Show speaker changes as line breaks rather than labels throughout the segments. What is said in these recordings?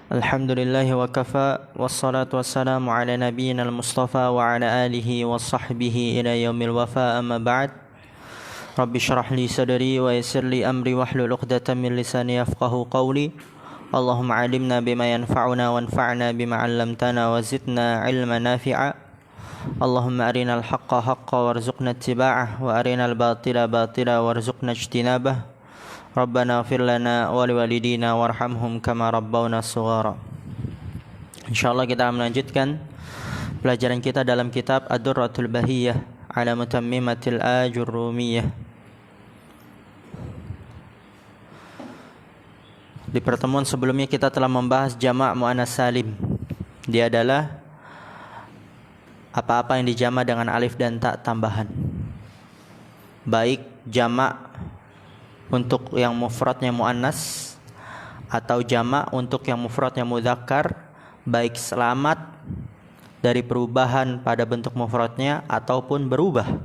Alhamdulillahi wa kafa, wassalatu wassalamu ala nabiyyina al-mustafa wa ala alihi wa sahbihi ila yaumil wafa, amma ba'd. Rabbi syrah li sadri wa yassir li amri wahlul 'uqdatam min lisani yafqahu qawli. Allahumma 'allimna bima yanfa'una wanfa'na bima 'allamtana wa zidna 'ilman nafi'a. Allahumma arinal haqqa haqqa warzuqna ittiba'ah wa arinal batila batila warzuqna ijtinabah. Rabbana ighfir lana wa liwalidina warhamhum kama rabbawna shighara. Insyaallah kita akan melanjutkan pelajaran kita dalam kitab Ad-Durratul Bahiyah ala Mutammimatil Ajurrumiyah. Di pertemuan sebelumnya kita telah membahas jamak muannas salim. Dia adalah apa-apa yang dijamak dengan alif dan ta tambahan. Baik jamak untuk yang mufradnya muannas atau jamak untuk yang mufradnya mudzakkar, baik selamat dari perubahan pada bentuk mufradnya ataupun berubah.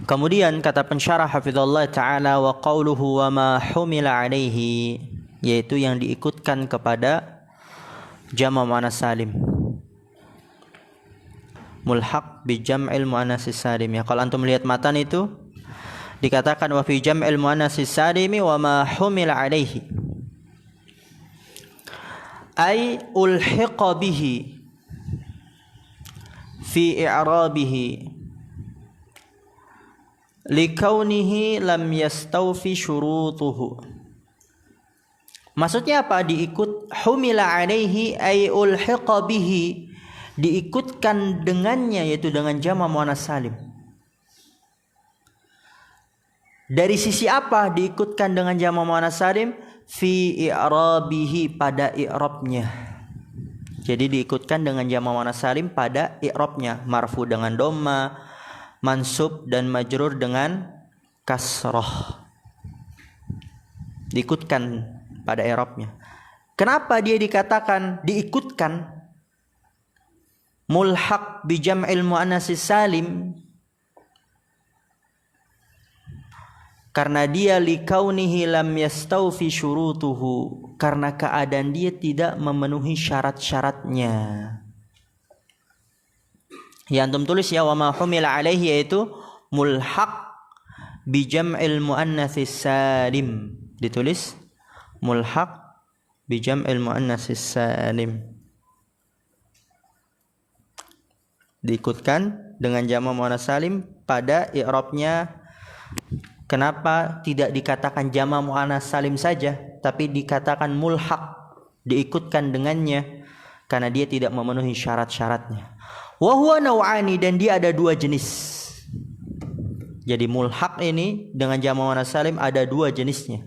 Kemudian kata pensyarah hafizallahu taala, wa qauluhu wa ma humila alaihi, yaitu yang diikutkan kepada jamak muannas salim, mulhaq bi jam'il muannas salim. Ya, kalau antum melihat matan itu dikatakan wa fi jam'il muannas salimi wa ma humila alaihi, ay ulhiqa bihi fi i'rabihi likaunihi lam yastawfi syurutuhu. Maksudnya apa? Diikut humila alaihi ay ulhiqa bihi, diikutkan dengannya, yaitu dengan jamak muannas salim. Dari sisi apa diikutkan dengan jamak muannas salim? Fi i'rabihi, pada i'rabnya. Jadi diikutkan dengan jamak muannas salim pada i'rabnya, marfu dengan dhamma, mansub dan majrur dengan kasrah. Diikutkan pada i'rabnya. Kenapa dia dikatakan diikutkan mulhaq bi jam'il muannas salim? Karena dia likaunihi lam yastawfi syurutuhu, karena keadaan dia tidak memenuhi syarat-syaratnya. Yang antum tulis ya, wa ma humila alaihi, yaitu mulhaq bi jam'il muannas salim. Ditulis mulhaq bi jam'il muannas salim, diikutkan dengan jamak muannas salim pada i'rabnya. Kenapa tidak dikatakan jamak muannas salim saja, tapi dikatakan mulhaq, diikutkan dengannya? Karena dia tidak memenuhi syarat-syaratnya. Wa huwa naw'ani, dan dia ada dua jenis. Jadi mulhaq ini dengan jamak muannas salim ada dua jenisnya.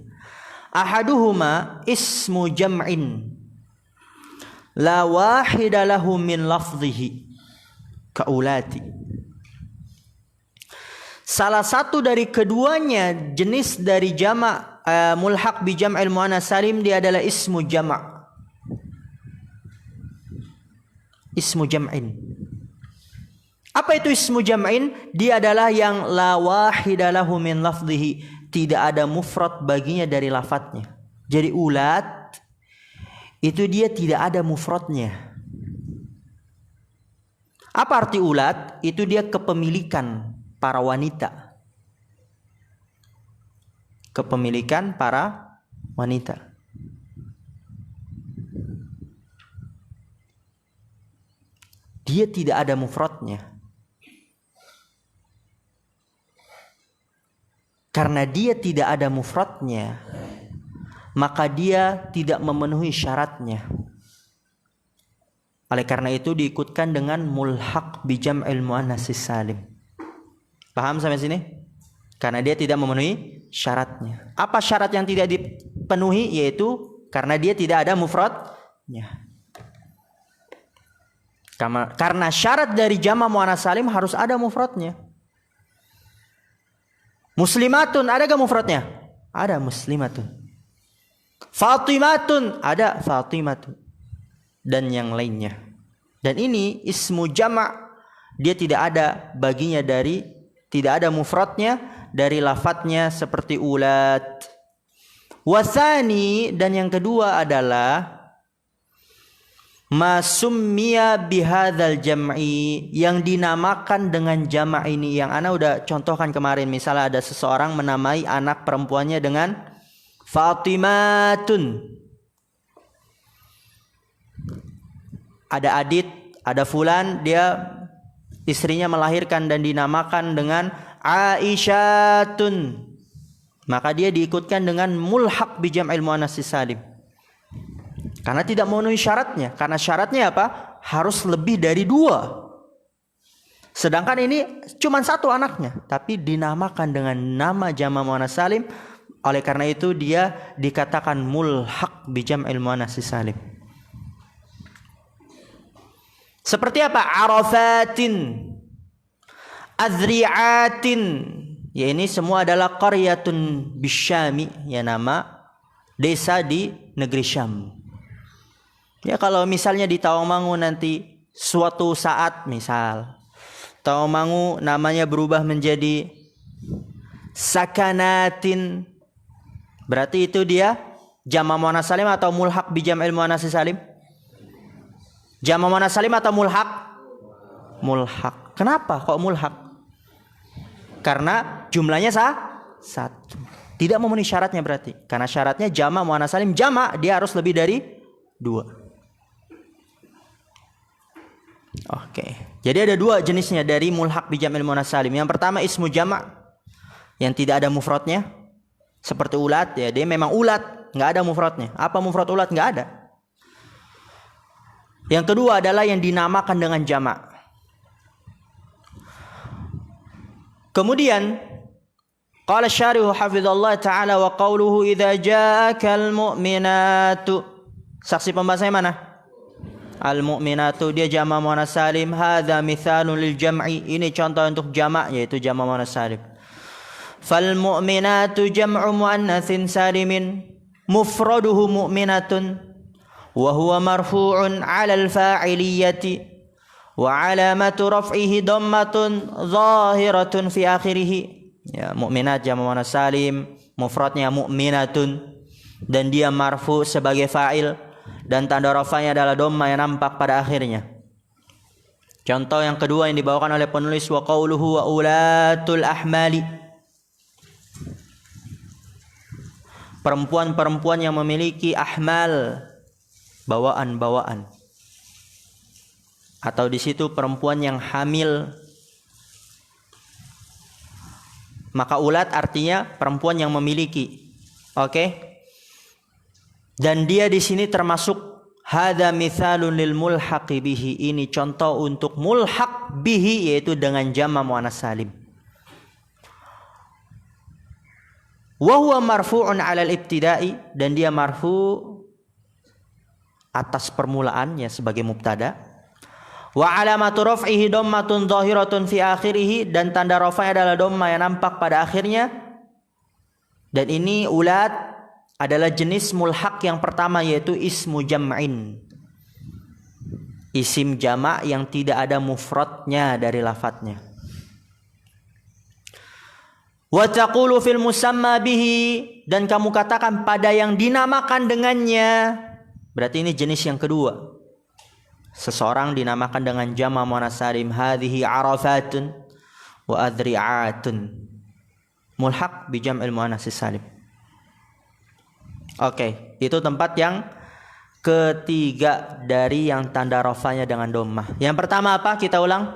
Ahaduhuma ismu jam'in la wahida lahu min lafdhihi kaulati. Salah satu dari keduanya jenis dari jamak mulhaq bi jam'il muannas salim, dia adalah ismu jamak, ismu jam'in. Apa itu ismu jam'in? Dia adalah yang la wahida lahu min lafdhihi, tidak ada mufrad baginya dari lafadznya. Jadi ulat itu dia tidak ada mufradnya. Apa arti ulat? Itu dia kepemilikan para wanita, kepemilikan para wanita. Dia tidak ada mufradnya. Karena dia tidak ada mufradnya, maka dia tidak memenuhi syaratnya. Oleh karena itu diikutkan dengan mulhaq bi jam'il muannas salim. Paham sampai sini? Karena dia tidak memenuhi syaratnya. Apa syarat yang tidak dipenuhi? Yaitu karena dia tidak ada mufradnya. Karena syarat dari jamak muannas salim harus ada mufradnya. Muslimatun, ada gak mufradnya? Ada, muslimatun. Fatimatun, ada, fatimatun. Dan yang lainnya. Dan ini ismu jamak, dia tidak ada baginya dari, tidak ada mufradnya dari lafadznya, seperti ulat, Wasani, dan yang kedua adalah masummiya bihadzal jam'i, yang dinamakan dengan jama' ini, yang ana udah contohkan kemarin. Misalnya ada seseorang menamai anak perempuannya dengan Fatimatun. Ada Adit, ada fulan, dia istrinya melahirkan dan dinamakan dengan Aisyatun. Maka dia diikutkan dengan mulhaq bi jam'il muannats salim. Karena tidak memenuhi syaratnya. Karena syaratnya apa? Harus lebih dari 2. Sedangkan ini cuma 1 anaknya, tapi dinamakan dengan nama jama' muannats salim. Oleh karena itu dia dikatakan mulhaq bi jam'il muannats salim. Seperti apa? Arafatin, Azri'atin. Ya, ini semua adalah qaryatun bisyami, ya, nama desa di negeri Syam. Ya, kalau misalnya di Tawangmangu nanti suatu saat misal Tawangmangu namanya berubah menjadi Sakanatin, berarti itu dia jama' muannats salim atau mulhaq bi jam'il muannats salim? Jama' muannats salim atau mulhaq? Mulhaq. Kenapa kok mulhaq? Karena jumlahnya 1. Tidak memenuhi syaratnya berarti. Karena syaratnya jama' muannats salim, jama' dia harus lebih dari 2. Oke. Jadi ada 2 jenisnya dari mulhaq bi jam'il muannats salim. Yang pertama ismu jama' yang tidak ada mufradnya. Seperti ulat, ya, dia memang ulat, enggak ada mufradnya. Apa mufrad ulat? Enggak ada. Yang kedua adalah yang dinamakan dengan jama'. Kemudian qala syarihu hafizallahu ta'ala wa qawluhu idza ja'akal mu'minatu. Saksi pembahasannya mana? Al mu'minatu, dia jama' muannats salim. Hadza mithalun lil jam'i, ini contoh untuk jama', yaitu jama' muannats salim. Fal mu'minatu jam'u muannatsin salimin mufraduhu mu'minatun wa huwa marfu'un 'ala al fa'iliyyati wa 'alamatu raf'ihi dhammatun zahiratun fi akhirih. Ya, mukminat jama' muannats salim, mufradnya mu'minatun, dan dia marfu sebagai fa'il, dan tanda rafa'nya adalah dhamma yang nampak pada akhirnya. Contoh yang kedua yang dibawakan oleh penulis, wa qauluhu wa ulatul ahmali, perempuan-perempuan yang memiliki ahmal, bawaan-bawaan. Atau di situ perempuan yang hamil. Maka ulat artinya perempuan yang memiliki. Oke? Dan dia di sini termasuk hadza mithalun lil mulhaqi bihi, ini contoh untuk mulhaq bihi, yaitu dengan jama' muannats salim. Wa huwa marfu'un 'alal ibtida'i, dan dia marfu atas permulaannya sebagai mubtada. Wa 'alamatu raf'ihi dhammatun zahiratun fi akhirih, dan tanda rafa'nya adalah dhamma yang nampak pada akhirnya. Dan ini ulat adalah jenis mulhaq yang pertama, yaitu ismu jam'in, isim jama' yang tidak ada mufradnya dari lafadznya. Wa taqulu fil musamma bihi, dan kamu katakan pada yang dinamakan dengannya. Berarti ini jenis yang kedua. Seseorang dinamakan dengan jama' muannats salim, hadhihi arafatun wa adri'atun, mulhaq bi jam'il muannats salim. Oke, itu tempat yang ketiga dari yang tanda rafanya dengan dhammah. Yang pertama apa? Kita ulang.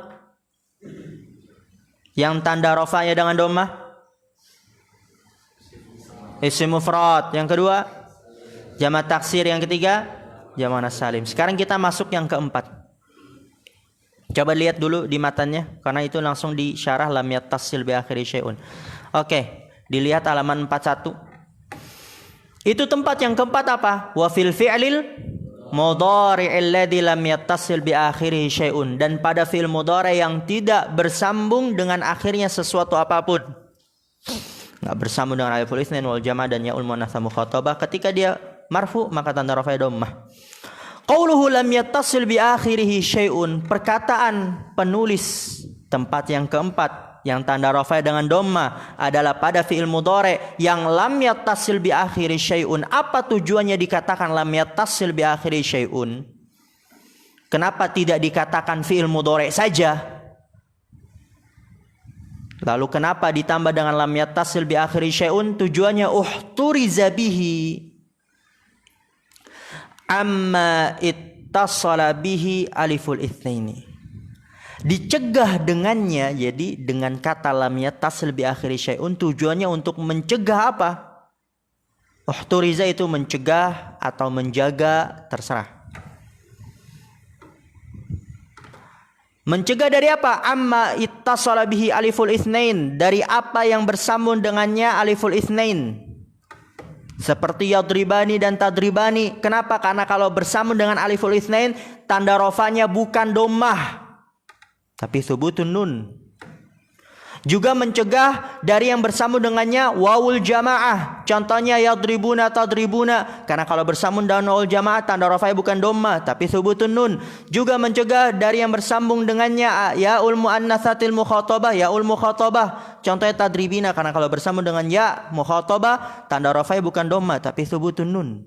Yang tanda rafanya dengan dhammah, isim mufrad. Yang kedua jama' taksir. Yang ketiga jama' muannats salim. Sekarang kita masuk yang keempat. Coba lihat dulu di matanya, karena itu langsung disyarah lam yattasil bi akhiri syai'un. Oke, dilihat halaman 41. Itu tempat yang keempat apa? Wa fil fi'lil mudhari'il ladzi lam yattasil bi akhirihi syai'un, dan pada fi'il mudhari' yang tidak bersambung dengan akhirnya sesuatu apapun. Enggak bersambung dengan aliful itsnain wal jama' dan yaul muannats mukhatabah. Ketika dia marfu maka tanda rafa'nya dhammah. Qauluhu lam yattasil bi akhirihi syai'un, perkataan penulis tempat yang keempat Yang tanda rafa dengan dhamma adalah pada fi'il mudhari yang lam yattasil bi akhiri syai'un. Apa tujuannya dikatakan lam yattasil bi akhiri syai'un? Kenapa tidak dikatakan fi'il mudhari saja? Lalu kenapa ditambah dengan lam yattasil bi akhiri syai'un? Tujuannya uhturiza bihi amma ittasala bihi aliful itsnaini. Dicegah dengannya, jadi dengan kata lam yattasil bi akhiri syai'un tujuannya untuk mencegah apa? Uhturiza itu mencegah atau menjaga, terserah. Mencegah dari apa? Amma ittasala bihi aliful itsnain, dari apa yang bersambung dengannya aliful itsnain. Seperti yadribani dan tadribani. Kenapa? Karena kalau bersambung dengan aliful itsnain, tanda rofanya bukan dhammah, tapi thubutun nun. Juga mencegah dari yang bersambung dengannya wawul jamaah. Contohnya yadribuna tadribuna. Karena kalau bersambung dengan wawul jamaah, tanda rafa'nya bukan dhammah tapi thubutun nun. Juga mencegah dari yang bersambung dengannya yaul muannatsatil mukhatabah, yaul mukhatabah. Contohnya tadribina, karena kalau bersambung dengan ya mukhatabah, tanda rafa'nya bukan dhammah tapi thubutun nun.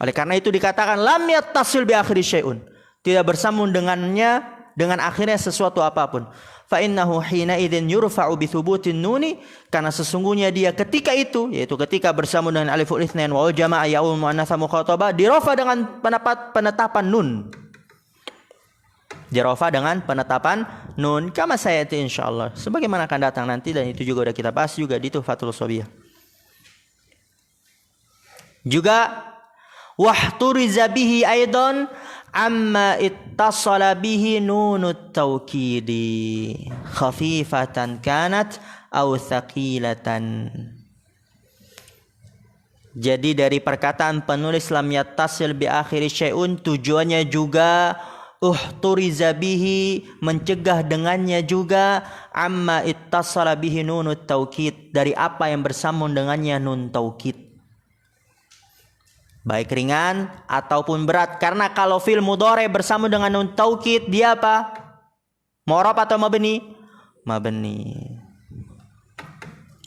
Oleh karena itu dikatakan lam yattasil bi akhiri syai'un. Tidak bersambung dengannya dengan akhirnya sesuatu apapun. Fa innahu hina idzin yurfa'u bi thubutin nuni, karena sesungguhnya dia ketika itu, yaitu ketika bersambung dengan aliful itsnain wa jama'a yaul muannats mukhatabah, dirafa dengan penetapan nun. Dirafa dengan penetapan nun, kama sayati insyaallah. Sebagaimana akan datang nanti, dan itu juga sudah kita bahas juga di Tuhfatul Shobiyah. Juga wahturiza bihi aidan amma ittasala bihi nunut tawkidi khafifatan kanat aw thaqilatan. Jadi dari perkataan penulis lam yattasil bi akhiri syai'un, tujuannya juga uhturiza bihi, mencegah dengannya juga amma ittasala bihi nunut tawkid, dari apa yang bersambung dengannya nun taukid, baik ringan ataupun berat. Karena kalau fi'il mudhari bersambung dengan nun taukid, dia apa? Mu'rab atau mabni? Mabni.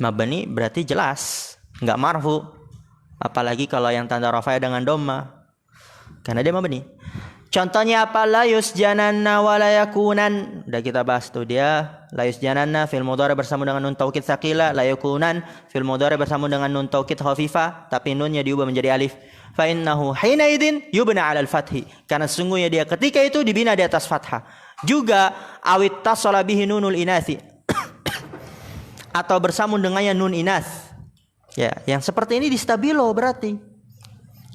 Mabni berarti jelas, enggak marfu. Apalagi kalau yang tanda rafa'nya dengan dhamma, karena dia mabni. Contohnya apa? La yusjananna wa la yakunan. Udah kita bahas tuh dia. La yusjananna fi'il mudhari bersambung dengan nun taukid tsaqila, la yakunan fi'il mudhari bersambung dengan nun taukid khafifah, tapi nunnya diubah menjadi alif. Fa innahu hina idzin yubna 'ala al-fathi, karena sungguhnya dia ketika itu dibina di atas fathah. Juga awit tasala bihi nunul inasi atau bersambung dengannya nun inas. Ya, yang seperti ini di stabilo berarti.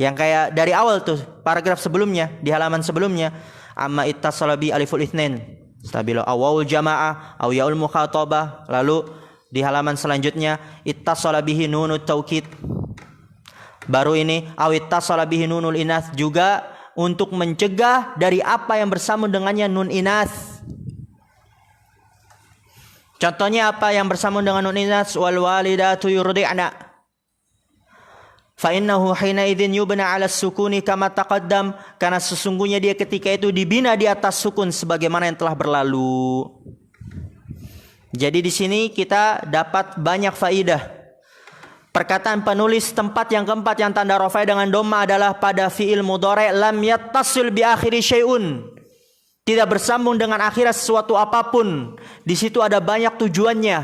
Yang kayak dari awal tuh paragraf sebelumnya, di halaman sebelumnya, amma ittasala bi aliful itsnain, stabilo awul jamaah aw yaul mukhatabah. Lalu di halaman selanjutnya ittasala bihi nunut taukid. Baru ini awit tasala bihi nunul inas, juga untuk mencegah dari apa yang bersambung dengannya nun inas. Contohnya apa yang bersambung dengan nun inas? Wal walidatu yurdi'na, fa innahu hina idzin yubna 'ala sukuni kama taqaddam, karena sesungguhnya dia ketika itu dibina di atas sukun sebagaimana yang telah berlalu. Jadi di sini kita dapat banyak faidah. Perkataan penulis tempat yang keempat yang tanda rafa dengan dhamma adalah pada fi'il mudhari lam yattasil bi akhiri syai'un, tidak bersambung dengan akhirat sesuatu apapun. Di situ ada banyak tujuannya.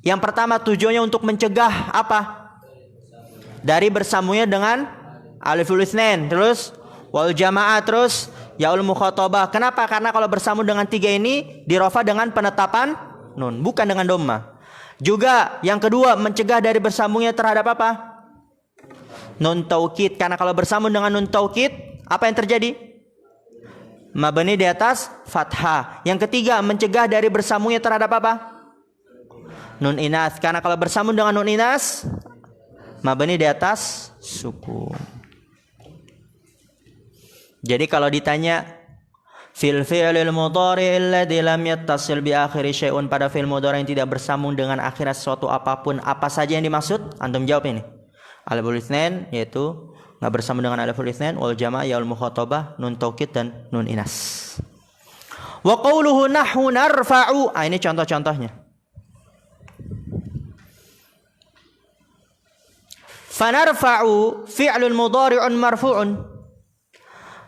Yang pertama tujuannya untuk mencegah apa? Dari bersambungnya dengan aliful itsnain, terus wal jamaah, terus yaul mukhatabah. Kenapa? Karena kalau bersambung dengan tiga ini dirafa dengan penetapan nun, bukan dengan dhamma. Juga yang kedua mencegah dari bersambungnya terhadap apa? Nun taukid. Karena kalau bersambung dengan nun taukid, apa yang terjadi? Mabni di atas fathah. Yang ketiga mencegah dari bersambungnya terhadap apa? Nun inas. Karena kalau bersambung dengan nun inas, mabni di atas sukun. Jadi kalau ditanya fil fi'lil mudhari alladzi lam yattasil bi akhiri syai'un, pada fi'il mudhari yang tidak bersambung dengan akhirat sesuatu apapun, apa saja yang dimaksud? Antum jawab ini. Aliful itsnain, yaitu enggak bersambung dengan aliful itsnain, wal jamaah yaul mukhatabah, nun taukid dan nun inas. Wa qawluhu nahnu narfa'u, ini contoh-contohnya. Fanarfa'u fi'lun mudhari'un marfu'un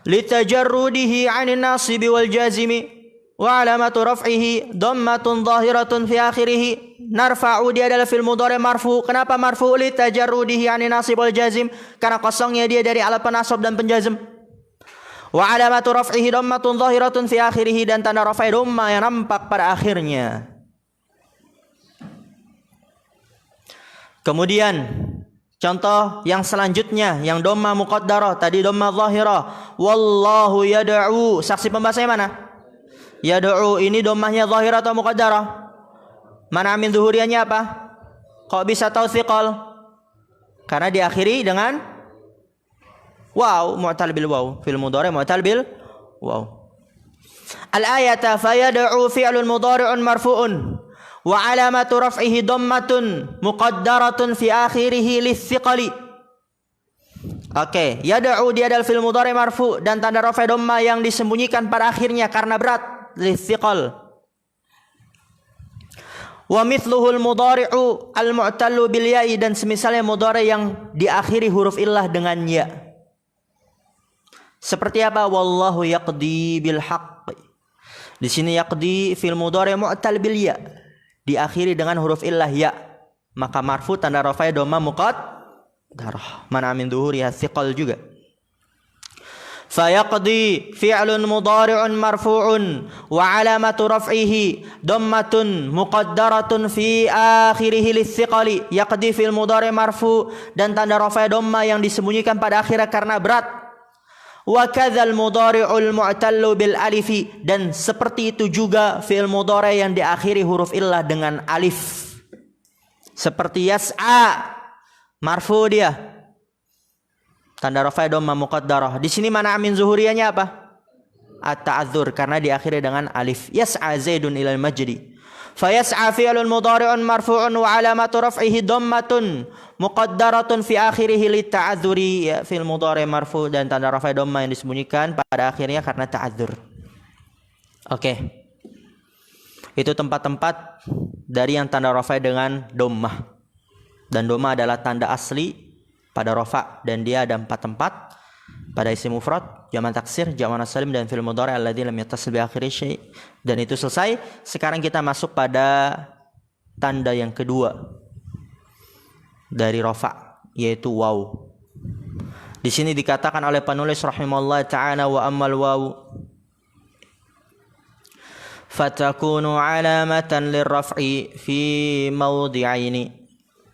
litajarrudihi 'anil nasibi wal jazimi wa 'alamatu raf'ihi dhammatun dhahiratun fi akhirih. Narfa'u dia adalah fi'il mudhari' marfu'. Kenapa marfu'? Litajarrudihi 'anil nasib wal jazim, karena kosongnya dia dari alat penasab dan penjazm. Wa 'alamatu raf'ihi dhammatun dhahiratun fi akhirih, dan tanda raf'a dhamma yang nampak pada akhirnya. Kemudian contoh yang selanjutnya yang dhamma muqaddarah, tadi dhamma dhahirah. Wallahu yad'u, saksi pembahasannya mana? Yad'u ini dhammahnya dhahirah atau muqaddarah? Mana amin zuhuriyahnya apa? Kok bisa tahu thiqal? Karena diakhiri dengan waw, mu'tal bil waw, fil mudhari' mu'tal bil waw. Al-ayata fayad'u fi'lun mudhari'un marfu'un wa 'alamatu raf'ihi dhammatun muqaddaratun fi akhirih litsiqali. Oke, yad'u dia adalah fi'il mudhari' marfu' dan tanda raf'a dhamma yang disembunyikan pada akhirnya karena berat, litsiqal. Wa mithluhu al-mudhari'u al-mu'tallu bil ya'i, dan semisalnya mudhari' yang diakhiri huruf illah dengan ya. Seperti apa? Wallahu yaqdi bil haqq. Di sini yaqdi fi'il mudhari' mu'tal bil ya, diakhiri dengan huruf illah ya, maka marfu tanda rafa'nya dhamma muqaddarah. Mana min dhuhuri thiqal juga. Fayaqdi fi'lun mudhari'un marfu'un wa 'alamatu raf'ihi dhammatun muqaddaratun fi akhirih litsiqali. Yaqdi fi'il mudhari' marfu' dan tanda rafa'nya dhamma yang disembunyikan pada akhirnya karena berat. Wa kadzal mudhari'ul mu'tallu bil alifi, dan seperti itu juga fi'il mudhari' yang diakhiri huruf illah dengan alif. Seperti yas'a, marfu dia, tanda raf'a dhamma muqaddarah. Di sini mana amin zuhuriyahnya apa? At-ta'adzur, karena diakhiri dengan alif. Yas'a Zaidun ilal majdi. Fa yas'a fi'lun mudhari'un marfu'un wa 'alamatu raf'ihi dhammatun muqaddaratun fi akhirih lit-ta'adzuri. Ya, fi'il mudhari' marfu' dan tanda raf'a dhamma yang disembunyikan pada akhirnya karena ta'adzur. Oke. Itu tempat-tempat dari yang tanda raf'a dengan dhammah. Dan dhammah adalah tanda asli pada rafa, dan dia ada 4 tempat pada isim mufrad, jamak taksir, jamak salim, dan fi'il mudhari' alladzi lam yattasil bi akhirih syai'. Dan itu selesai. Sekarang kita masuk pada tanda yang kedua dari rafa, yaitu waw. Di sini dikatakan oleh penulis rahimahullah ta'ala, wa ammal waw fatakunu 'alamatan lirraf'i fi mawdi'aini.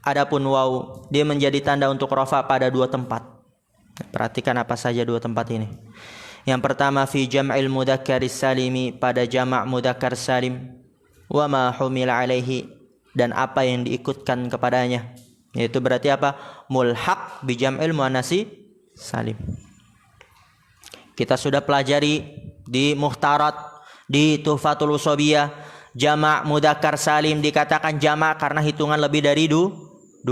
Adapun waw, dia menjadi tanda untuk rafa pada 2 tempat. Perhatikan apa saja 2 tempat ini. Yang pertama fi jam'il mudzakkari salimi, pada jamak mudzakkar salim, wa ma humila alaihi, dan apa yang diikutkan kepadanya, yaitu berarti apa? Mulhaq bi jam'il muannatsi salim. Kita sudah pelajari di Muhtarat, di Tuhfatul Usobiyah, jamak mudzakkar salim dikatakan jamak karena hitungan lebih dari 2.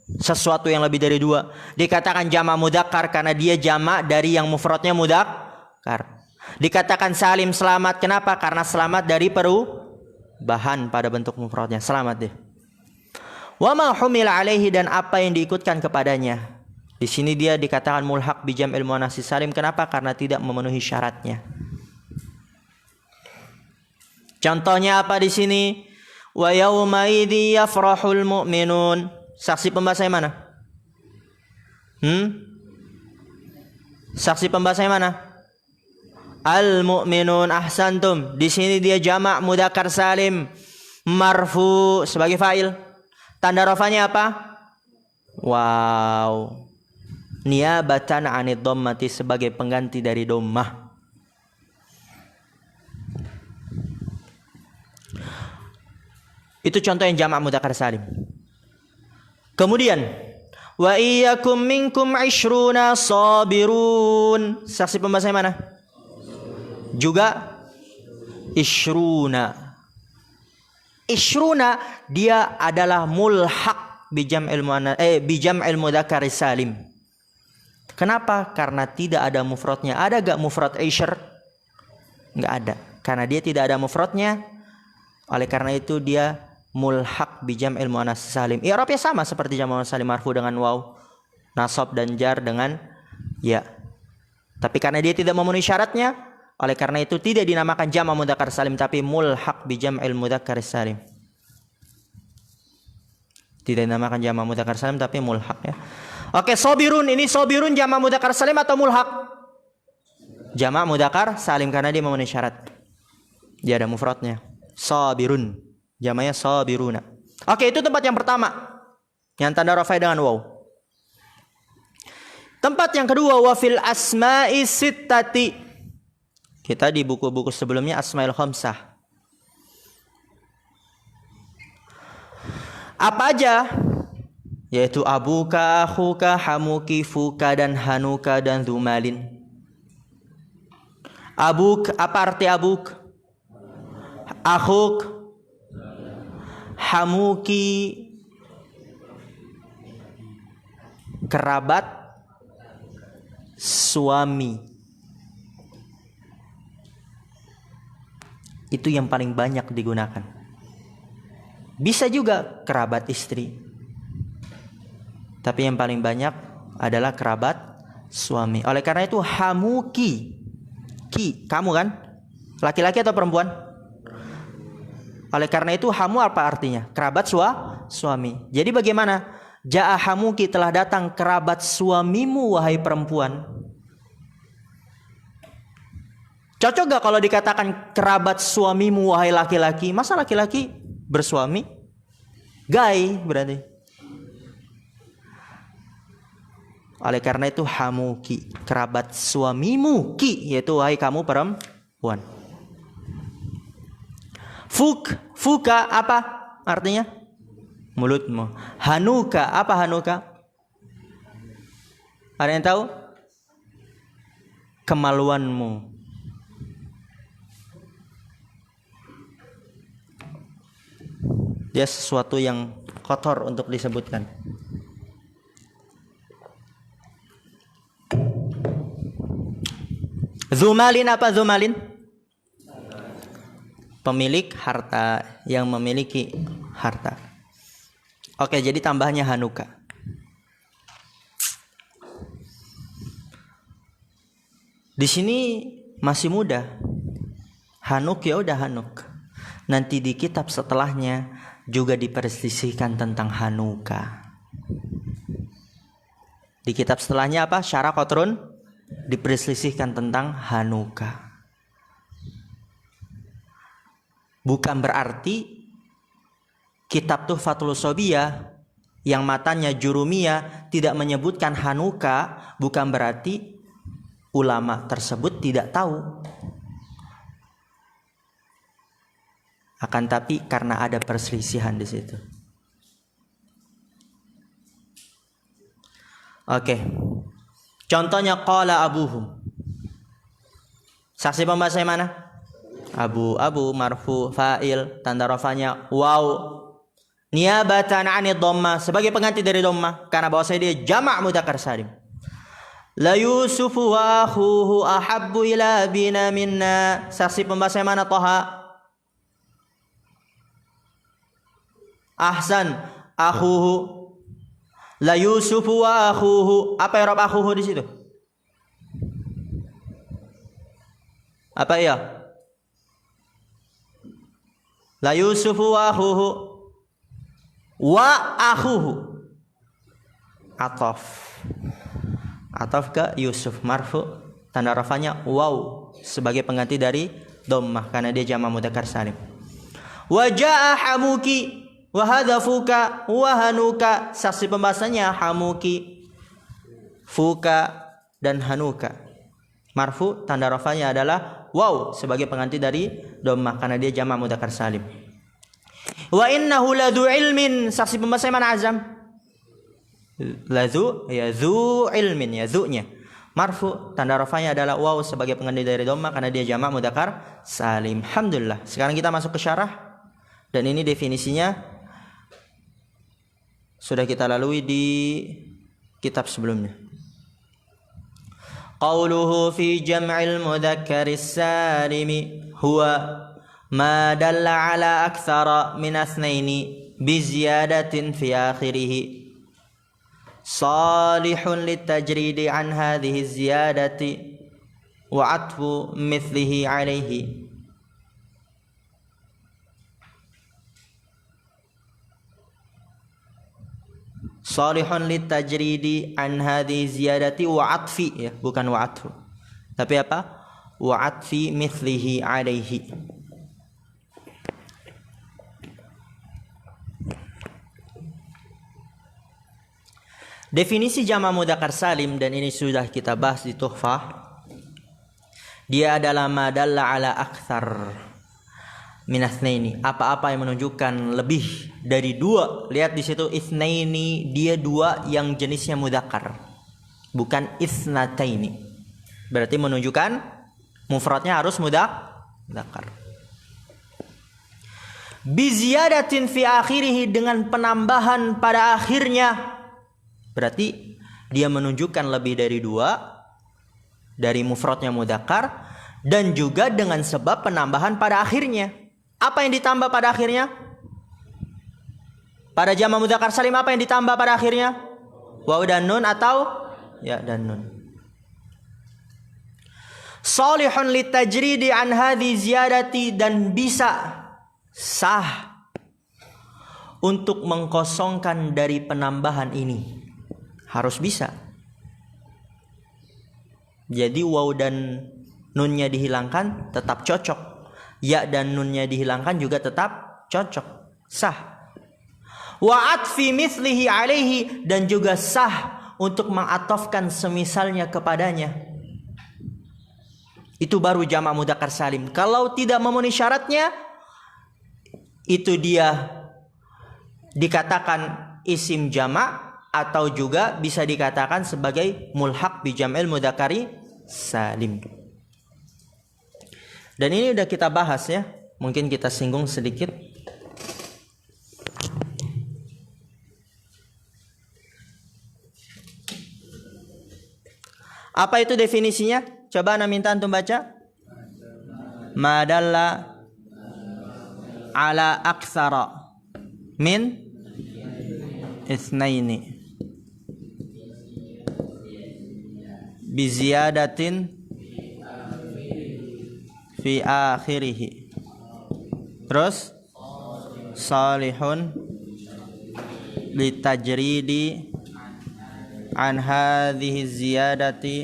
Sesuatu yang lebih dari 2. Dikatakan jamak mudzakkar karena dia jamak dari yang mufradnya mudzakkar. Dikatakan salim selamat, kenapa? Karena selamat dari perubahan pada bentuk mufradnya, selamat deh. Wa ma humila alaihi, dan apa yang diikutkan kepadanya. Di sini dia dikatakan mulhaq bi jam'il muannatsi salim, kenapa? Karena tidak memenuhi syaratnya. Contohnya apa di sini? Wa yauma idzi yafrahul mu'minun. Saksi pembahasannya mana? Saksi pembahasannya mana? Al mu'minun, ahsantum. Di sini dia jamak mudzakkar salim marfu sebagai fa'il. Tanda rafanya apa? Wow. Niyabatan 'anid dhammati, sebagai pengganti dari dhammah. Itu contoh yang jamak mudzakkar salim. Kemudian wa iyyakum minkum 'ishruna sabirun. Saksi pembahasannya mana? Juga ishruna. Ishruna dia adalah mulhaq bi jam'il mudzakkar salim. Kenapa? Karena tidak ada mufradnya. Ada gak mufrad ishr? Enggak ada. Karena dia tidak ada mufradnya, oleh karena itu dia mulhaq bi jam'il muannats salim. I'rabnya sama seperti jamak muannats salim, marfu dengan waw, nasab dan jar dengan ya. Tapi karena dia tidak memenuhi syaratnya, oleh karena itu tidak dinamakan jamak mudzakkar salim tapi mulhaq bi jam'il mudzakkar salim. Tidak dinamakan jamak mudzakkar salim tapi mulhaq ya. Oke, sobirun, ini sobirun jamak mudzakkar salim atau mulhaq? Jamak mudzakkar salim karena dia memenuhi syarat. Dia ada mufradnya. Sabirun. Jamaknya sabiruna. Oke, itu tempat yang pertama. Yang tanda rafai dengan waw. Tempat yang kedua, wa fil asma'i sittati. Kita di buku-buku sebelumnya asmaul khamsah. Apa aja? Yaitu abuka, akhuka, hamuki, fuka dan hanuka dan zumalin. Abuk, apa arti abuk? Akhuk, hamuki, kerabat, suami. Itu yang paling banyak digunakan. Bisa juga kerabat istri, tapi yang paling banyak adalah kerabat suami. Oleh karena itu hamuki, ki, kamu kan? Laki-laki atau perempuan? Oleh karena itu hamu apa artinya? Kerabat suami. Jadi bagaimana? Ja'a hamuki, telah datang kerabat suamimu wahai perempuan. Cocok gak kalau dikatakan kerabat suamimu wahai laki-laki? Masa laki-laki bersuami? Gay berarti. Oleh karena itu hamuki, kerabat suamimu, ki, yaitu wahai kamu perempuan. Fuka apa artinya? Mulutmu. Hanuka, apa hanuka? Ada yang tahu? Kemaluanmu. Dia sesuatu yang kotor untuk disebutkan. Zumalin, apa zumalin? Pemilik harta, yang memiliki harta. Oke, jadi tambahnya hanuka. Di sini masih muda. Hanuk ya udah hanuk. Nanti di kitab setelahnya juga diperselisihkan tentang hanuka. Di kitab setelahnya apa? Syarah Qatrun diperselisihkan tentang hanuka. Bukan berarti kitab Tuhfatul Shobiyah yang matanya Jurumiyah tidak menyebutkan hanuka, bukan berarti ulama tersebut tidak tahu. Akan tapi karena ada perselisihan di situ. Oke. Contohnya qala abuhum. Saksi pembahasan mana? Abu marfu fa'il, tanda rafanya waw, niabatan 'anid dhammah, sebagai pengganti dari dhammah karena bahwasanya dia jamak mudzakkar salim. La Yusufu wa akhuhu ahabbu ila bina minna. Saksi pembahasan mana Toha? Ahsan, akhuhu. La Yusufu wa akhuhu. Apa i'rab akhuhu di situ? Apa ya? La Yusufu wa akhuhu. Wa akhuhu. Ataf. Ataf ke Yusuf, marfu, tanda rafanya waw sebagai pengganti dari dhammah karena dia jamak mudzakkar salim. Wa jaa hamuki wa hadza fuka wa hanuka. Saksi pembahasannya hamuki, fuka dan hanuka. Marfu, tanda rafanya adalah waw sebagai pengganti dari dhammah karena dia jamak mudzakkar salim. Wa innahu ladzu ilmin. Saksi pembahasan mana azam? Lazu, ya zu ilmin, ya zu'nya marfu, tanda rafanya adalah waw sebagai pengganti dari dhammah karena dia jamak mudzakkar salim. Alhamdulillah. Sekarang kita masuk ke syarah, dan ini definisinya sudah kita lalui di kitab sebelumnya. Qauluhu fi jam'il mudzakkari salimi huwa ma dalla ala aktsara min athnaini bi ziyadatin fi akhirih salihun litajridi an hadhihi ziyadati wa atfu mithlihi alaihi. Salihun litajridi an hadhihi ziyadati wa atfi, ya, bukan wa atfu. Tapi apa? Wa atfi mithlihi alaihi. Definisi jama' mudzakkar salim, dan ini sudah kita bahas di Tuhfah. Dia adalah ma dalla ala aktsar min athnaini, apa-apa yang menunjukkan lebih dari dua. Lihat di situ itsnaini, dia dua yang jenisnya mudzakkar, bukan itsnataini. Berarti menunjukkan mufradnya harus mudzakkar. Bi ziyadatin fi akhirih, dengan penambahan pada akhirnya. Berarti dia menunjukkan lebih dari dua dari mufradnya mudzakkar, dan juga dengan sebab penambahan pada akhirnya. Apa yang ditambah pada akhirnya? Pada jama' mudzakkar salim apa yang ditambah pada akhirnya? Waw dan nun atau ya dan nun. Salihun litajridi an hadhi ziyadati, dan bisa sah untuk mengkosongkan dari penambahan ini. Harus bisa. Jadi waw dan nunnya dihilangkan tetap cocok. Ya dan nunnya dihilangkan juga tetap cocok. Sah. Wa atfi mithlihi alaihi, dan juga sah untuk mengatofkan semisalnya kepadanya. Itu baru jama' mudzakkar salim. Kalau tidak memenuhi syaratnya, itu dia dikatakan isim jama', atau juga bisa dikatakan sebagai mulhaq bi jam'il mudzakkari salim. Dan ini udah kita bahas ya, mungkin kita singgung sedikit. Apa itu definisinya? Coba ana minta antum baca. Ma dalla ala aktsara min itsnaini bi ziyadatin fi akhirih. Terus salihun litajridi an hadhihi ziyadati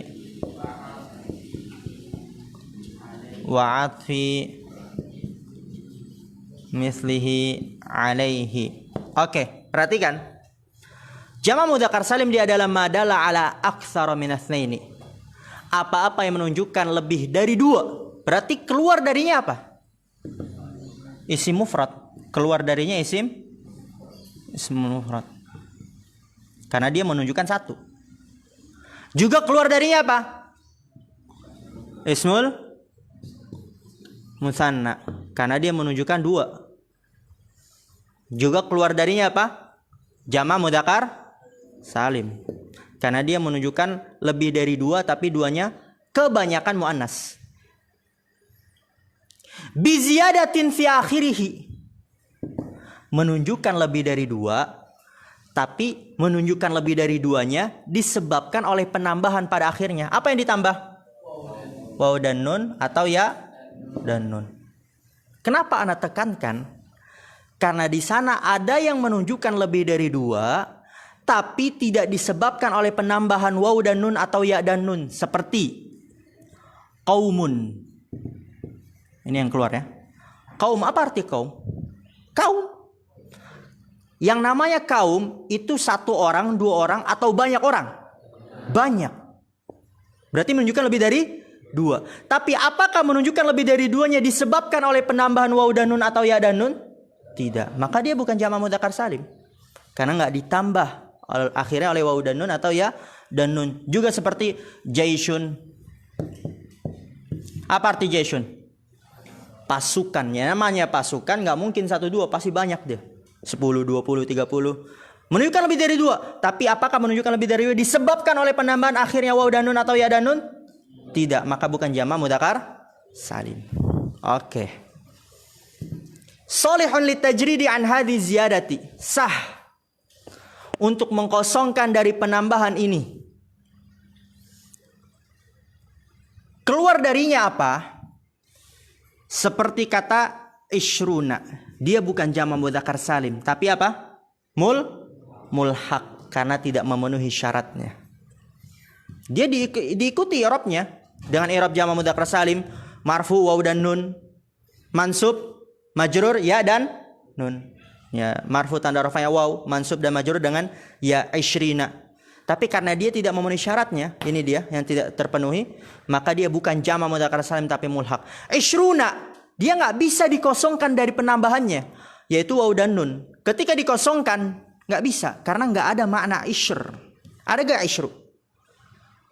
wa atfi mislihi alaihi. Oke, perhatikan. Jama' mudzakkar salim dia adalah madalla ala aktsara min atsnaini. Apa-apa yang menunjukkan lebih dari dua. Berarti keluar darinya apa? Isim mufrad. Keluar darinya isim mufrad. Karena dia menunjukkan satu. Juga keluar darinya apa? Ismul musanna. Karena dia menunjukkan dua. Juga keluar darinya apa? Jama' mudzakkar salim. Karena dia menunjukkan lebih dari dua, tapi duanya kebanyakan muannas. Bi ziyadatin fi akhirih, menunjukkan lebih dari dua, tapi menunjukkan lebih dari duanya disebabkan oleh penambahan pada akhirnya. Apa yang ditambah? Waw dan nun atau ya dan nun. Kenapa ana tekankan? Karena di sana ada yang menunjukkan lebih dari dua, tapi tidak disebabkan oleh penambahan waw dan nun atau ya dan nun. Seperti qaumun. Ini yang keluar ya. Kaum, apa arti kaum? Kaum. Yang namanya kaum itu satu orang, dua orang, atau banyak orang? Banyak. Berarti menunjukkan lebih dari dua. Tapi apakah menunjukkan lebih dari duanya disebabkan oleh penambahan waw dan nun atau ya dan nun? Tidak. Maka dia bukan jama' mudzakkar salim. Karena nggak ditambah akhirnya oleh waw dan nun atau ya dan nun. Juga seperti jaisyun. Apa arti jaisyun? Pasukannya, namanya pasukan nggak mungkin 1, 2, pasti banyak dia. 10, 20, 30. Menunjukkan lebih dari 2. Tapi apakah menunjukkan lebih dari 2 disebabkan oleh penambahan akhirnya waw dan nun atau ya dan nun? Tidak, maka bukan jama' mudzakkar salim. Oke. Shalihun litajridi an hadhi ziyadati. Sah untuk mengkosongkan dari penambahan ini. Keluar darinya apa? Seperti kata ishruna. Dia bukan jama' mudzakkar salim, tapi apa? Mulhaq, karena tidak memenuhi syaratnya. Dia diikuti i'rabnya dengan i'rab jama' mudzakkar salim, marfu waw dan nun, mansub, majrur ya dan nun. Ya, marfu tanda rafa'nya waw, mansub dan majrur dengan ya ishrina. Tapi karena dia tidak memenuhi syaratnya, ini dia yang tidak terpenuhi, maka dia bukan jama' mudzakkar salim tapi mulhaq. Ishruna, dia nggak bisa dikosongkan dari penambahannya, yaitu waw dan nun. Ketika dikosongkan nggak bisa, karena nggak ada makna ishr. Ada gak ishru?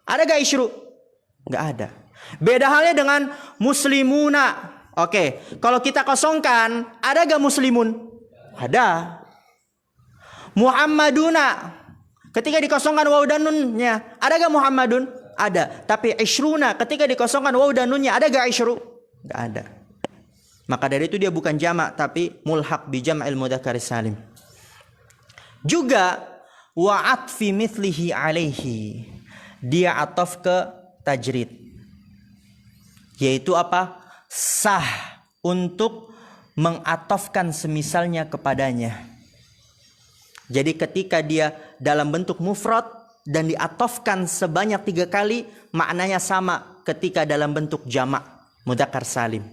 Ada gak ishru? Nggak ada. Beda halnya dengan muslimuna. Oke, kalau kita kosongkan, ada gak muslimun? Ada. Muhammaduna, ketika dikosongkan waw dan nunnya, ada gak Muhammadun? Ada. Tapi ishruna, ketika dikosongkan waw dan nunnya, ada gak ishru? Nggak ada. Maka dari itu dia bukan jamak tapi mulhaq bi jam'il mudzakkar salim. Juga wa atfi mithlihi alaihi. Dia ataf ke tajrid. Yaitu apa? Sah untuk mengatafkan semisalnya kepadanya. Jadi ketika dia dalam bentuk mufrad dan diatafkan sebanyak 3 kali, maknanya sama ketika dalam bentuk jamak mudzakkar salim.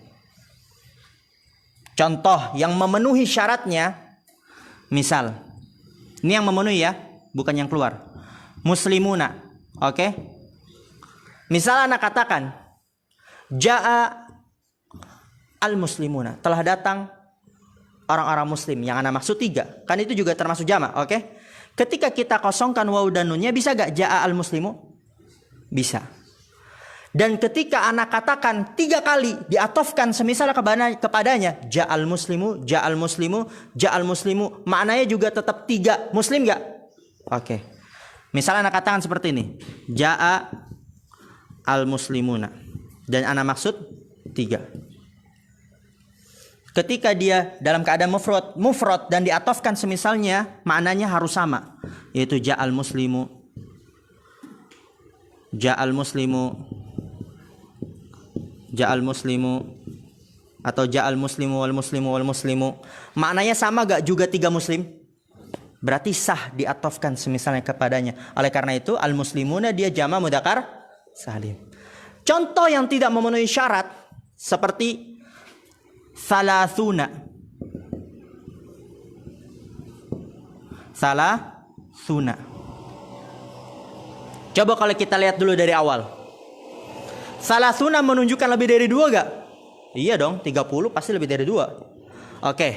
Contoh yang memenuhi syaratnya, misal, ini yang memenuhi ya, bukan yang keluar. Muslimuna, oke? Misal anak katakan, Ja'a al-muslimuna, telah datang orang-orang muslim, yang anak maksud 3. Kan itu juga termasuk jamak, oke? Ketika kita kosongkan waw dan nunnya, bisa gak Ja'a al-muslimu? Bisa. Dan ketika anak katakan 3 kali diatofkan semisal kepadanya ja'al muslimu, ja'al muslimu, ja'al muslimu, maknanya juga tetap 3. Muslim gak? Oke. Misalnya anak katakan seperti ini, ja'a al muslimuna, dan anak maksud 3. Ketika dia dalam keadaan mufrad dan diatofkan semisalnya, maknanya harus sama, yaitu ja'al muslimu, ja'al muslimu, ja'al muslimu, atau ja'al muslimu wal muslimu wal muslimu. Maknanya sama gak juga 3 muslim? Berarti sah diatofkan semisalnya kepadanya. Oleh karena itu al muslimuna dia jama' mudzakkar salim. Contoh yang tidak memenuhi syarat seperti salasuna. Salasuna. Coba kalau kita lihat dulu dari awal. Salasuna menunjukkan lebih dari 2 gak? Iya dong, 30 pasti lebih dari 2. Oke.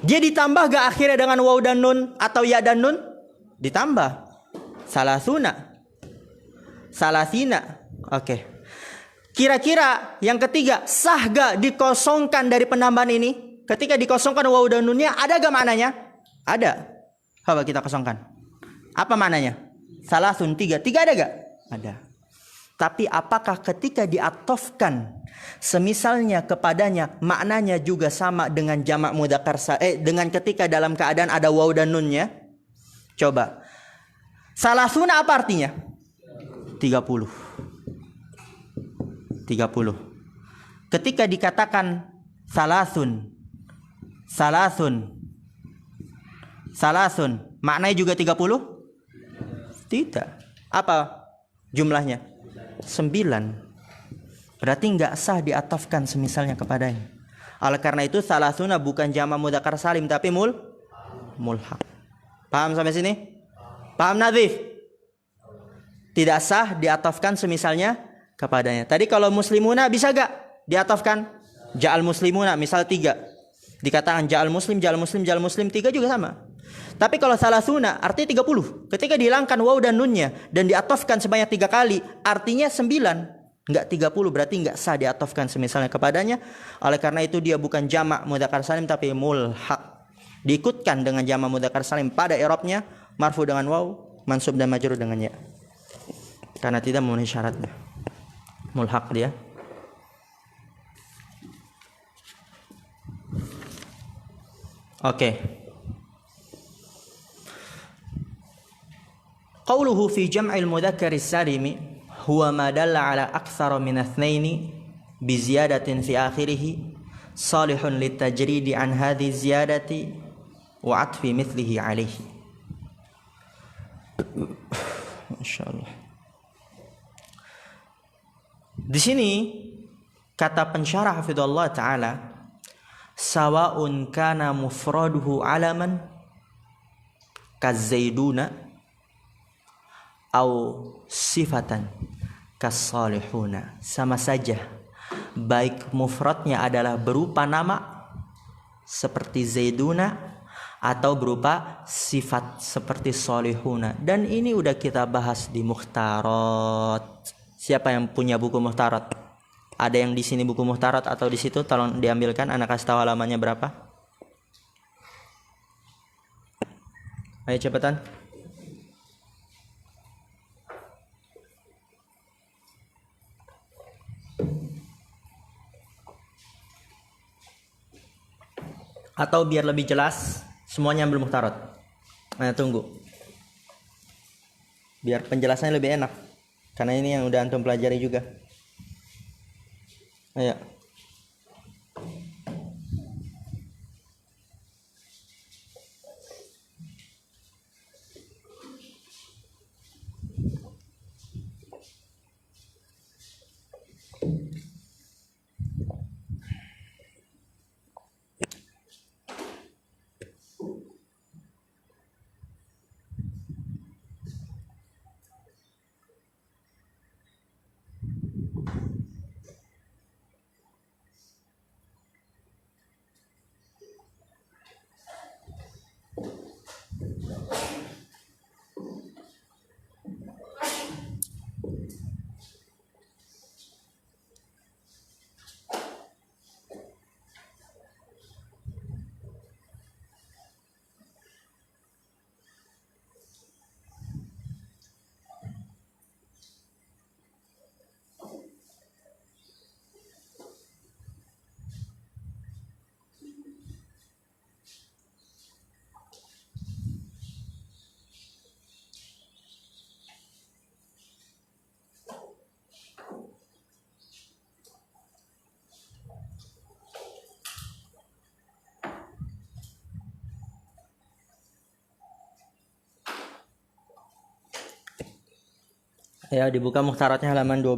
Dia ditambah gak akhirnya dengan waw dan nun atau ya dan nun? Ditambah. Salasuna. Salasina. Oke. Kira-kira yang ketiga, sah gak dikosongkan dari penambahan ini? Ketika dikosongkan waw dan nunnya, ada gak maknanya? Ada. Coba kita kosongkan. Apa maknanya? Salasun 3. 3 ada gak? Ada. Tapi apakah ketika diatofkan semisalnya kepadanya, maknanya juga sama dengan jamak mudzakkar dengan ketika dalam keadaan ada waw dan nunnya? Coba. Salasuna apa artinya? 30. Ketika dikatakan salasun, maknanya juga 30? Tidak. Apa jumlahnya? 9. Berarti nggak sah diatafkan semisalnya kepadanya. Oleh karena itu salasuna bukan jama' mudzakkar salim tapi mulhaq. Paham sampai sini? Paham Nadhif? Tidak sah diatafkan semisalnya kepadanya. Tadi kalau muslimuna bisa gak diatafkan? Ja'al muslimuna misal 3. Dikatakan ja'al muslim, ja'al muslim, ja'al muslim 3 juga sama. Tapi kalau salasuna artinya 30. Ketika dihilangkan waw dan nunnya dan diatofkan sebanyak 3 kali, artinya 9. Enggak 30, berarti enggak sah diatofkan semisalnya kepadanya. Oleh karena itu dia bukan jamak mudzakkar salim tapi mulhaq. Diikutkan dengan jamak mudzakkar salim pada i'rabnya, marfu dengan waw, mansub dan majrur dengan ya. Karena tidak memenuhi syaratnya. Mulhaq dia. Oke. Qauluhu fi jam'il mudzakkar as-salimi huwa ma dalla ala aktsara min itsnaini bi ziyadatin fi akhirih salihun litajridi an hadhihi ziyadati wa atfi mithlihi alaihi. Masyaallah. Di sini kata pensyarah hafizallahu taala, sawa'un kana mufraduhu alaman kazaiduna au sifatan kasalihuna, sama saja baik mufradnya adalah berupa nama seperti zaiduna atau berupa sifat seperti salihuna. Dan ini udah kita bahas di Mukhtarat. Siapa yang punya buku Mukhtarat? Ada yang di sini buku Mukhtarat atau di situ? Tolong diambilkan, anak kasih tahu halamannya berapa. Ayo cepetan. Atau biar lebih jelas, semuanya ambil Mukhtarat. Nah, tunggu. Biar penjelasannya lebih enak. Karena ini yang udah antum pelajari juga. Ayo. Ya, dibuka Mukhtaratnya halaman 12.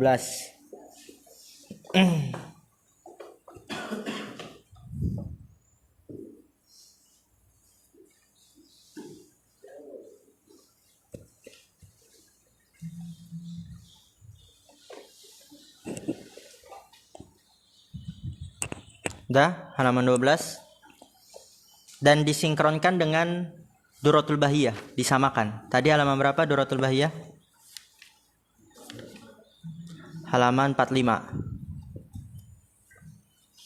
Udah, halaman 12. Dan disinkronkan dengan Duratul Bahiyah, disamakan. Tadi halaman berapa Duratul Bahiyah? Halaman 45.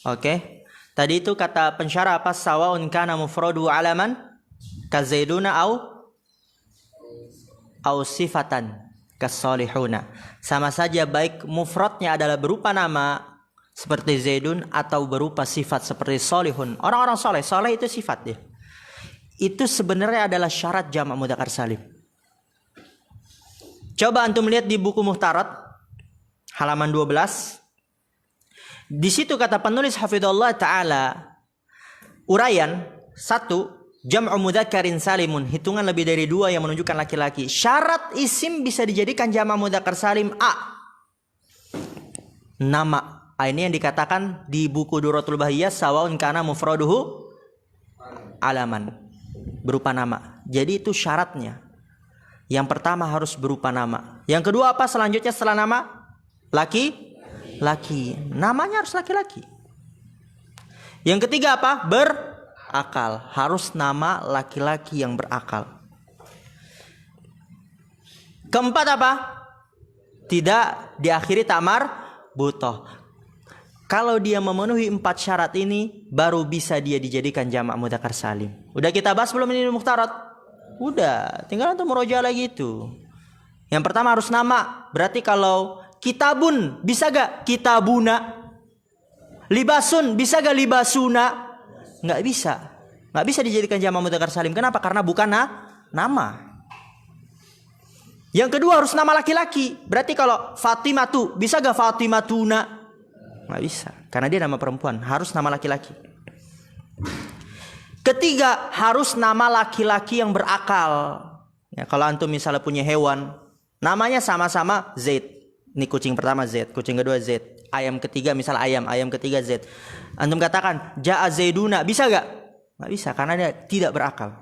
Oke. Tadi itu kata pensyarah apa? Sawa'un kana mufradu alaman kazaiduna au sifatan kasalihuna. Sama saja baik mufradnya adalah berupa nama seperti zaidun atau berupa sifat seperti salihun. Orang-orang saleh, saleh itu sifat dia. Itu sebenarnya adalah syarat jamak mudzakkar salim. Coba antum lihat di buku Mukhtarat halaman 12. Di situ kata penulis hafizallahu taala, uraian 1, jam'u mudzakkarin salimun, hitungan lebih dari 2 yang menunjukkan laki-laki. Syarat isim bisa dijadikan jamak mudzakkar salim a, nama. Ini yang dikatakan di buku Duratul Bahiyah, sawa'un kana mufraduhu alaman, berupa nama. Jadi itu syaratnya. Yang pertama harus berupa nama. Yang kedua apa selanjutnya setelah nama? Laki. Namanya harus laki-laki. Yang ketiga apa? Berakal. Harus nama laki-laki yang berakal. Keempat apa? Tidak diakhiri tamar butoh. Kalau dia memenuhi 4 syarat ini, baru bisa dia dijadikan jamak mudzakkar salim. Udah kita bahas belum ini Mukhtarat? Udah, tinggal untuk meroja lagi itu. Yang pertama harus nama. Berarti kalau kitabun, bisa gak kitabuna? Libasun, bisa gak libasuna? Nggak bisa. Nggak bisa dijadikan jamak mudzakkar salim. Kenapa? Karena bukan nama. Yang kedua harus nama laki-laki. Berarti kalau Fatimatu, bisa gak Fatimatuna? Nggak bisa, karena dia nama perempuan. Harus nama laki-laki. Ketiga, harus nama laki-laki yang berakal. Ya, kalau antum misalnya punya hewan, namanya sama-sama Zaid. Ini kucing pertama Z, kucing kedua Z. Ayam ketiga misalnya ayam ketiga Z. Antum katakan Ja'a Zaiduna, bisa gak? Nggak bisa, karena dia tidak berakal.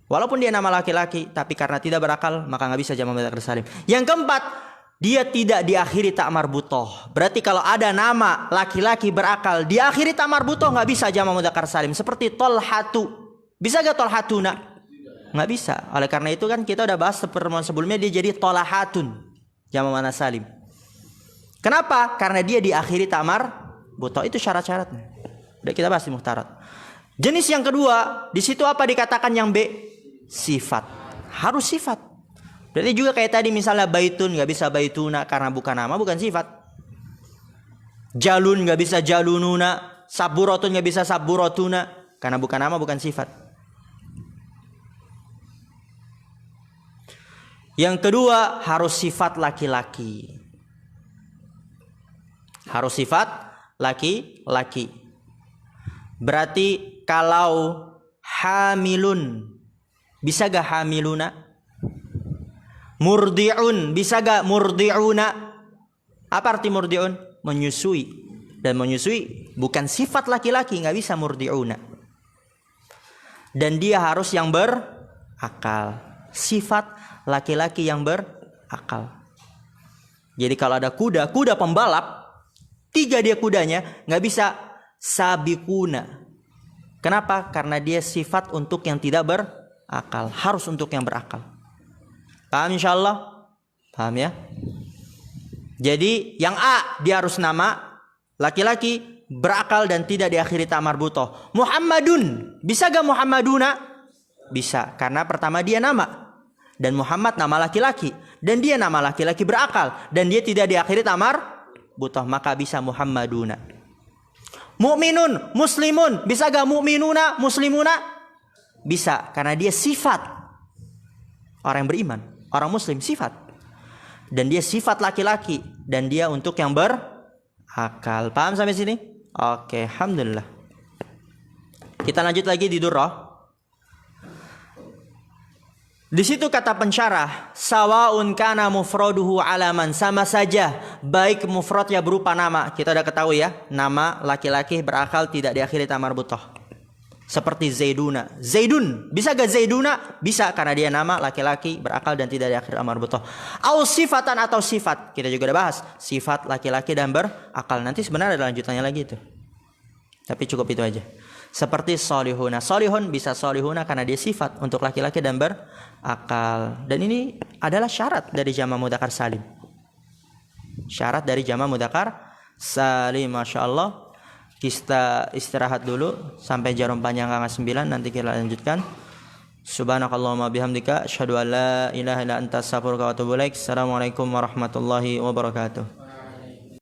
Walaupun dia nama laki-laki, tapi karena tidak berakal, maka nggak bisa jamak mudzakkar salim. Yang keempat, dia tidak diakhiri ta marbutoh. Berarti kalau ada nama laki-laki berakal diakhiri ta marbutoh, nggak bisa jamak mudzakkar salim. Seperti Tolhatu, bisa gak Tolhatuna? Nggak bisa. Oleh karena itu kan kita udah bahas pertemuan sebelumnya, dia jadi Tolahatun, jamak muannats salim. Kenapa? Karena dia diakhiri ta marbutoh. Itu syarat-syaratnya. Udah kita bahas di muhtarat. Jenis yang kedua, di situ apa dikatakan yang B? Sifat. Harus sifat. Berarti juga kayak tadi misalnya baitun nggak bisa baituna karena bukan nama, bukan sifat. Jalun nggak bisa jalununa, saburotun nggak bisa saburotuna karena bukan nama, bukan sifat. Yang kedua, harus sifat laki-laki. Harus sifat laki-laki. Berarti kalau hamilun, bisa gak hamiluna? Murdi'un, bisa gak murdi'una? Apa arti murdi'un? Menyusui. Dan menyusui bukan sifat laki-laki, gak bisa murdi'una. Dan dia harus yang berakal. Sifat laki-laki yang berakal. Jadi kalau ada kuda pembalap, 3 dia kudanya, gak bisa sabikuna. Kenapa? Karena dia sifat untuk yang tidak berakal. Harus untuk yang berakal. Paham insyaallah? Paham ya? Jadi yang A, dia harus nama laki-laki, berakal dan tidak diakhiri ta marbutoh. Muhammadun, bisa gak Muhammaduna? Bisa, karena pertama dia nama. Dan Muhammad nama laki-laki. Dan dia nama laki-laki berakal. Dan dia tidak diakhiri ta marbutoh, maka bisa Muhammaduna. Mu'minun, muslimun, bisa gak mu'minuna, muslimuna? Bisa, karena dia sifat orang yang beriman, orang muslim, sifat. Dan dia sifat laki-laki, dan dia untuk yang berakal. Paham sampai sini? Oke, alhamdulillah. Kita lanjut lagi di Durrah. Di situ kata pensyarah, sawaun kana mufraduhu alaman, sama saja baik mufradnya berupa nama. Kita udah ketahui ya, nama laki-laki berakal tidak diakhiri ta marbutoh. Seperti Zaiduna, Zaidun, bisa gak Zaiduna? Bisa, karena dia nama laki-laki berakal dan tidak diakhiri ta marbutoh. Au sifatan, atau sifat. Kita juga udah bahas sifat laki-laki dan berakal. Nanti sebenarnya ada lanjutannya lagi itu. Tapi cukup itu aja. Seperti solihuna, solihun bisa solihuna karena dia sifat untuk laki-laki dan berakal. Dan ini adalah syarat dari jamak mudzakkar salim. Syarat dari jamak mudzakkar salim. Masya Allah. Kita istirahat dulu sampai jarum panjang angka 9. Nanti kita lanjutkan. Subhanakallahumma bihamdika asyhadu an la ilaha illa anta astaghfiruka wa atubu ilaik. Assalamualaikum warahmatullahi wabarakatuh.